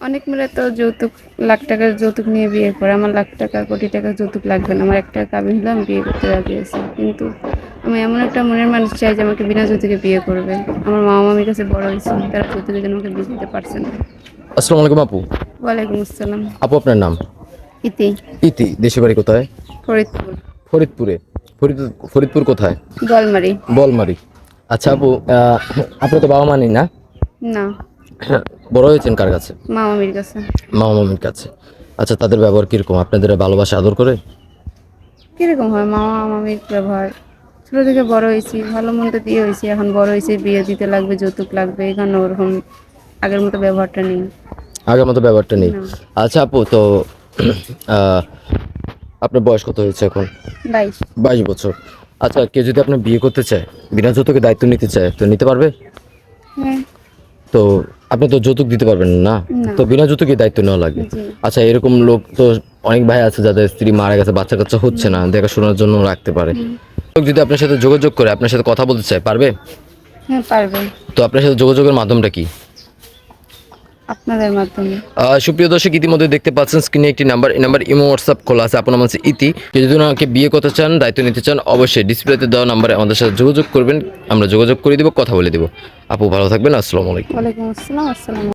অনেক মেয়েরা তো যৌতুক লাখ টাকার যৌতুক নিয়ে বিয়ে করে। আমার লাখ টাকা কোটি টাকার যৌতুক লাগবে না, আমার 1 টাকা কাবিন হলে আমি বিয়ে করতে রাজি আছি। কিন্তু আমি এমন একটা মনের মানুষ চাই যে আমাকে বিনা যৌতুকে বিয়ে করবে। আমার মা মামির কাছে বড় হয়েছি, তারা যৌতুকের জন্য আমাকে বিয়ে দিতে পারছে না। আসসালামু আলাইকুম আপু। ওয়ালাইকুম আসসালাম। আপু আপনার নাম? ইতি। ইতি। দেশের বাড়ি কোথায়? ফরিদপুর। ফরিদপুরে। ফরিদপুর কোথায়? গলমারি। বলমারি। আচ্ছা আপু, আপনি তো বাবা মা নেই না? না। বড় হয়েছেন কার কাছে? মা মামির কাছে। মামা মামির কাছে। আচ্ছা, তাদের ব্যবহার কিরকম? আপনাদের ভালোবাসা আদর করে? কিরকম হয় মা মামির ব্যবহার? ছোট থেকে বড় হয়েছি, ভালো মন্দ দিয়ে হয়েছি, এখন বড় হয়েছে, বিয়ে দিতে লাগবে, যৌতুক লাগবে, এখানে ওরকম আগের মতো ব্যবহারটা নেই। আগের মতো ব্যাপারটা নেই। না। আচ্ছা আপু, তো আহ, আপনার বয়স কত হয়েছে এখন? 22। 22 বছর। আচ্ছা, কেউ যদি আপনার বিয়ে করতে চায়, বিনা যৌতুকে দায়িত্ব নিতে চায়, তো নিতে পারবে? হ্যাঁ। তো আপনি তো যৌতুক দিতে পারবেন না, না। তো বিনা যৌতুকে দায়িত্ব নেওয়া লাগবে। জি। আচ্ছা, এরকম লোক তো অনেক ভাই আছে যাদের স্ত্রী মারা গেছে, বাচ্চা কাচ্চা হচ্ছে না, দেখাশোনার জন্য রাখতে পারে। লোক যদি আপনার সাথে যোগাযোগ করে, আপনার সাথে কথা বলতে চায়, পারবে? হ্যাঁ, পারবে। তো আপনার সাথে যোগাযোগের মাধ্যমটা কি? আপনাদের মাধ্যমে। সুপ্রিয় দর্শক, ইতিমধ্যে দেখতে পাচ্ছেন স্ক্রিনে একটি নাম্বার, এই নাম্বার ইমো হোয়াটসঅ্যাপ খোলা আছে। আপনার নাম হচ্ছে ইতি। কেউ যদি ওনাকে বিয়ে করতে চান, দায়িত্ব নিতে চান, অবশ্যই ডিসপ্লেতে দেওয়া নাম্বারে আমাদের সাথে যোগাযোগ করবেন। আমরা যোগাযোগ করে দিব, কথা বলে দিব। আপু ভালো থাকবেন। আসসালামু আলাইকুম। ওয়ালাইকুম আসসালাম। আসসালাম।